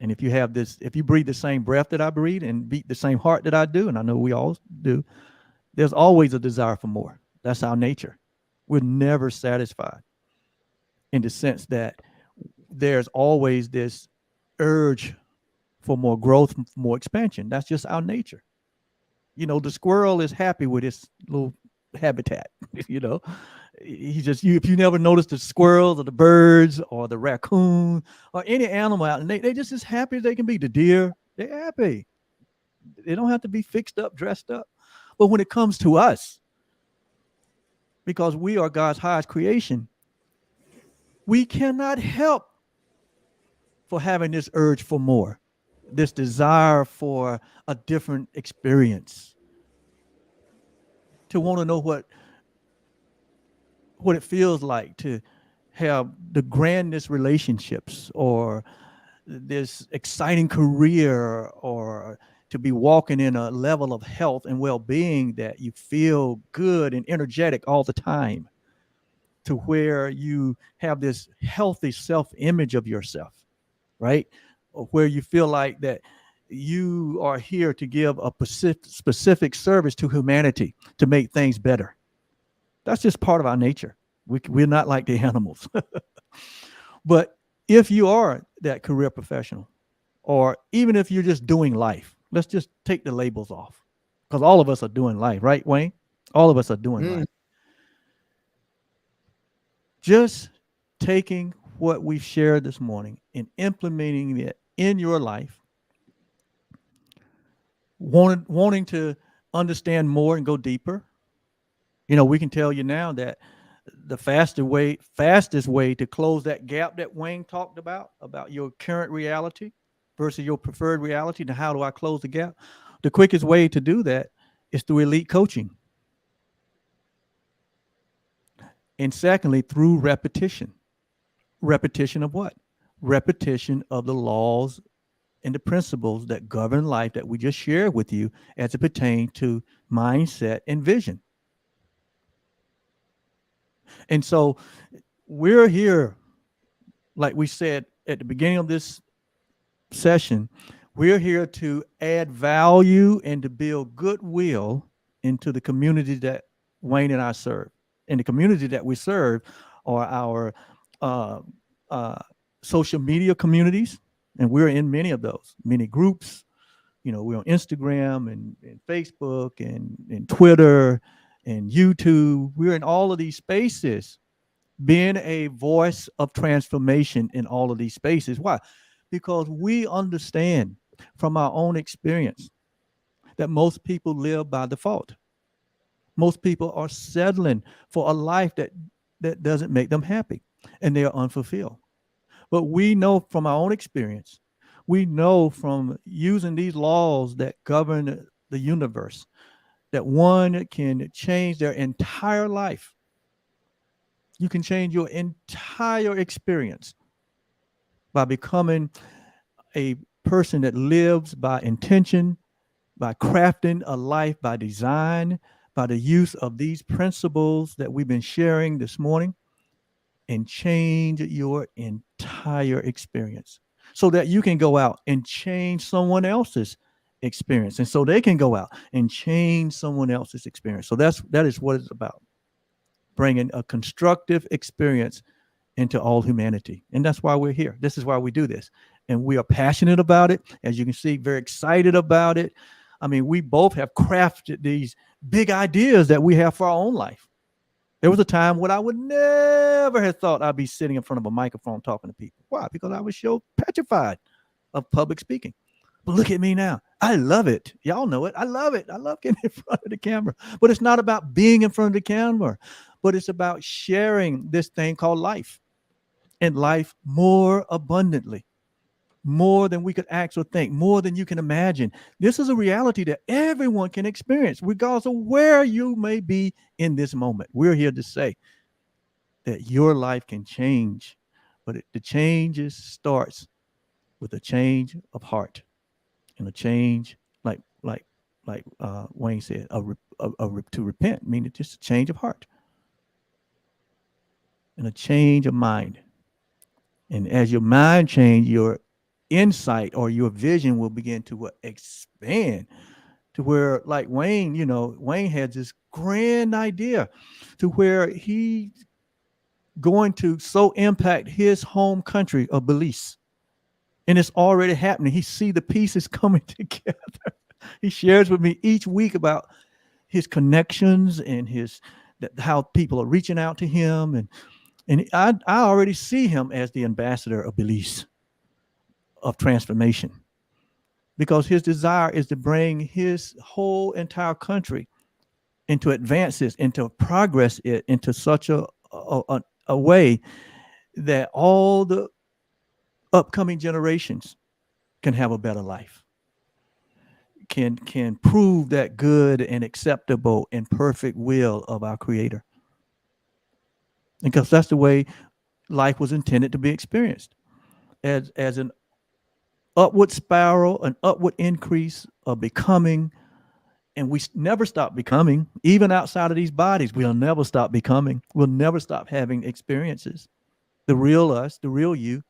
and if you breathe the same breath that I breathe and beat the same heart that I do, and I know we all do, there's always a desire for more. That's our nature. We're never satisfied, in the sense that there's always this urge for more growth, more expansion. That's just our nature. The squirrel is happy with its little habitat. If you never notice the squirrels or the birds or the raccoon or any animal out, and they just as happy as they can be. The deer, they're happy. They don't have to be fixed up, dressed up. But when it comes to us, because we are God's highest creation, we cannot help for having this urge for more, this desire for a different experience, to want to know what it feels like to have the grandest relationships, or this exciting career, or to be walking in a level of health and well-being that you feel good and energetic all the time, to where you have this healthy self-image of yourself, right? Or where you feel like that you are here to give a specific service to humanity to make things better. That's just part of our nature. We're not like the animals. But if you are that career professional, or even if you're just doing life, let's just take the labels off, because all of us are doing life, right, Wayne? All of us are doing life. Just taking what we've shared this morning and implementing it in your life, wanting to understand more and go deeper. We can tell you now that the fastest way to close that gap that Wayne talked about your current reality versus your preferred reality, and how do I close the gap? The quickest way to do that is through elite coaching. And secondly, through repetition. Repetition of what? Repetition of the laws and the principles that govern life that we just shared with you as it pertains to mindset and vision. And so we're here, like we said at the beginning of this session, we're here to add value and to build goodwill into the community that Wayne and I serve. And the community that we serve are our social media communities, and we're in many of those, many groups. We're on Instagram and Facebook and Twitter and YouTube. We're in all of these spaces, being a voice of transformation in all of these spaces. Why? Because we understand from our own experience that most people live by default. Most people are settling for a life that doesn't make them happy, and they are unfulfilled. But we know from our own experience, we know from using these laws that govern the universe, that one can change their entire life. You can change your entire experience by becoming a person that lives by intention, by crafting a life by design, by the use of these principles that we've been sharing this morning, and change your entire experience so that you can go out and change someone else's experience, and so they can go out and change someone else's experience. So that is what it's about, bringing a constructive experience into all humanity. And that's why we're here. This is why we do this. And we are passionate about it. As you can see, very excited about it. I mean, we both have crafted these big ideas that we have for our own life. There was a time when I would never have thought I'd be sitting in front of a microphone talking to people. Why? Because I was so petrified. of public speaking. But look at me now. I love it. Y'all know it. I love it. I love getting in front of the camera. But it's not about being in front of the camera, but it's about sharing this thing called life, and life more abundantly, more than we could ask or think, more than you can imagine. This is a reality that everyone can experience, regardless of where you may be in this moment. We're here to say that your life can change, but the changes starts with a change of heart and a change, like Wayne said, to repent, meaning just a change of heart and a change of mind. And as your mind change, your insight or your vision will begin to expand to where, like Wayne, Wayne had this grand idea to where he going to so impact his home country of Belize. And it's already happening. He see the pieces coming together. He shares with me each week about his connections and how people are reaching out to him. And I already see him as the ambassador of Belize, of transformation, because his desire is to bring his whole entire country into advances, into progress it into such a way that all the upcoming generations can have a better life, can prove that good and acceptable and perfect will of our Creator. Because that's the way life was intended to be experienced, as an upward spiral, an upward increase of becoming. And we never stop becoming, even outside of these bodies. We'll never stop becoming. We'll never stop having experiences. The real us, the real you,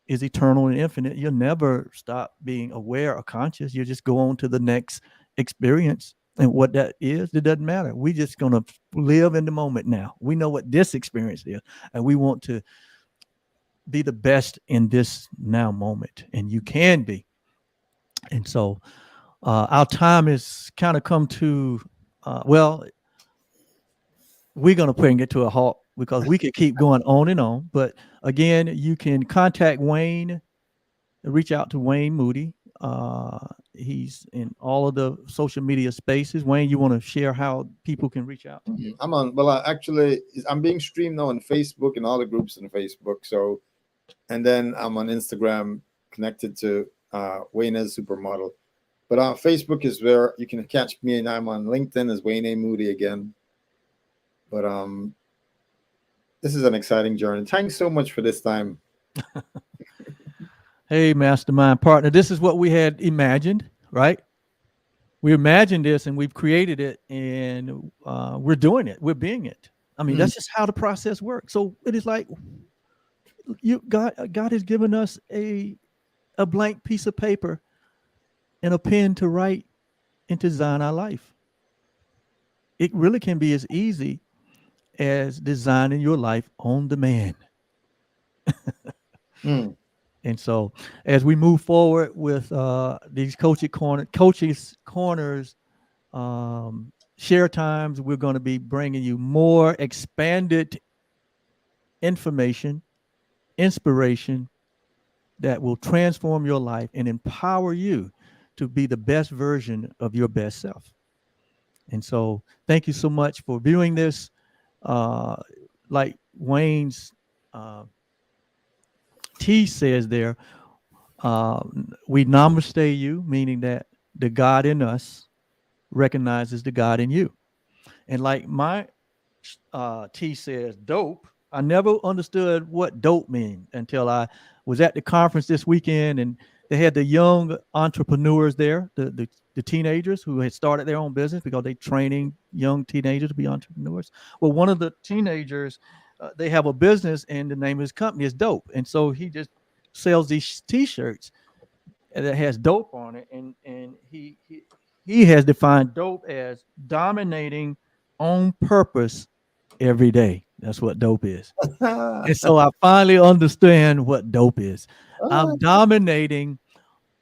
is eternal and infinite. You'll never stop being aware or conscious. You just go on to the next experience. And what that is, it doesn't matter. We're just going to live in the moment now. We know what this experience is, and we want to be the best in this now moment. And you can be. And so our time has kind of come to, well, we're going to bring it to a halt because we could keep going on and on. But again, you can contact Wayne, reach out to Wayne Moody. He's in all of the social media spaces. Wayne, you want to share how people can reach out? I'm on, well, actually, I'm being streamed now on Facebook and all the groups on Facebook. So, and then I'm on Instagram connected to Wayne as Supermodel. But Facebook is where you can catch me, and I'm on LinkedIn as Wayne A. Moody again. But this is an exciting journey. Thanks so much for this time. Hey, mastermind partner, this is what we had imagined, right? We imagined this and we've created it, and we're doing it. We're being it. I mean, that's just how the process works. So it is like God has given us a blank piece of paper and a pen to write and to design our life. It really can be as easy as designing your life on demand. And so as we move forward with these coaches corners, share times, we're going to be bringing you more expanded information, inspiration that will transform your life and empower you to be the best version of your best self. And so thank you so much for viewing this. Like Wayne's T says there, we namaste you, meaning that the God in us recognizes the God in you. And like my T says, dope. I never understood what dope means until I was at the conference this weekend, and they had the young entrepreneurs there, the teenagers who had started their own business because they're training young teenagers to be entrepreneurs. Well, one of the teenagers, they have a business, and the name of his company is Dope. And so he just sells these T-shirts that has dope on it, and he has defined dope as dominating on purpose every day. That's what dope is. And so I finally understand what dope is. I'm dominating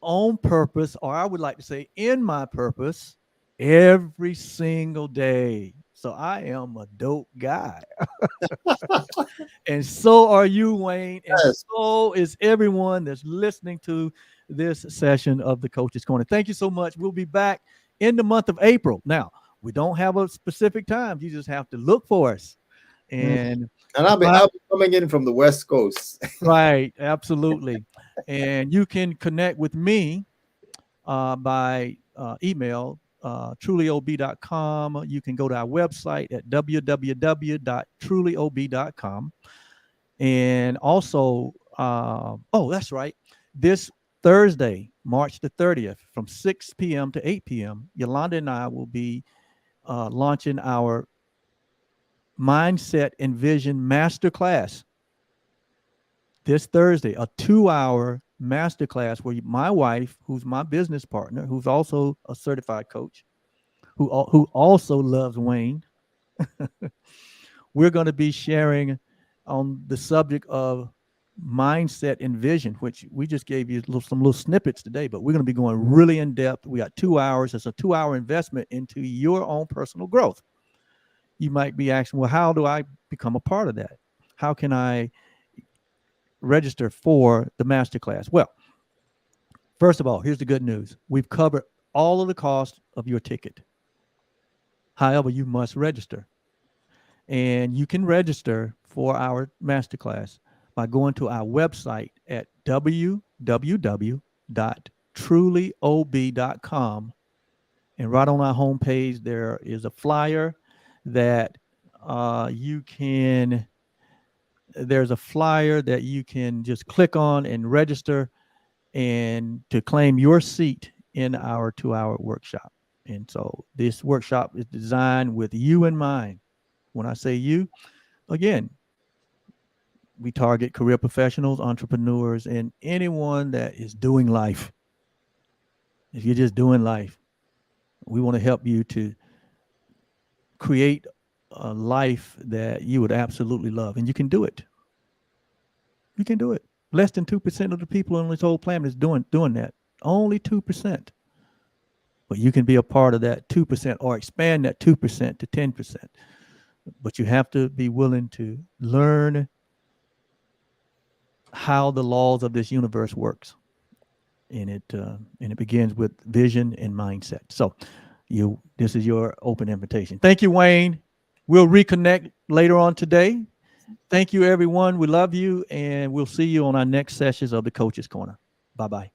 on purpose, or I would like to say in my purpose, every single day. So I am a dope guy. And so are you, Wayne. And Yes. so is everyone that's listening to this session of the Coach's Corner. Thank you so much. We'll be back in the month of April. Now, we don't have a specific time. You just have to look for us. And I'll be coming in from the West Coast. Right, absolutely. And you can connect with me by email, trulyob.com. You can go to our website at www.trulyob.com. And also, that's right. This Thursday, March the 30th, from 6 p.m. to 8 p.m., Yolanda and I will be launching our Mindset and Vision Masterclass. This Thursday, a 2-hour masterclass where my wife, who's my business partner, who's also a certified coach, who also loves Wayne, we're going to be sharing on the subject of mindset and vision, which we just gave you some little snippets today, but we're going to be going really in depth. We got 2 hours. It's a 2-hour investment into your own personal growth. You might be asking, well, how do I become a part of that? How can I register for the masterclass? Well, first of all, here's the good news. We've covered all of the cost of your ticket. However, you must register. And you can register for our masterclass by going to our website at www.trulyob.com. And right on our homepage, there is a flyer that you can just click on and register and to claim your seat in our 2-hour workshop. And so this workshop is designed with you in mind. When I say you, again, we target career professionals, entrepreneurs, and anyone that is doing life. If you're just doing life, we want to help you to create a life that you would absolutely love. And you can do it. You can do it. Less than 2% of the people on this whole planet is doing that. Only 2%. But you can be a part of that 2% or expand that 2% to 10%. But you have to be willing to learn how the laws of this universe works. And it begins with vision and mindset. So this is your open invitation. Thank you, Wayne. We'll reconnect later on today. Thank you, everyone. We love you, and we'll see you on our next sessions of the Coach's Corner. Bye-bye.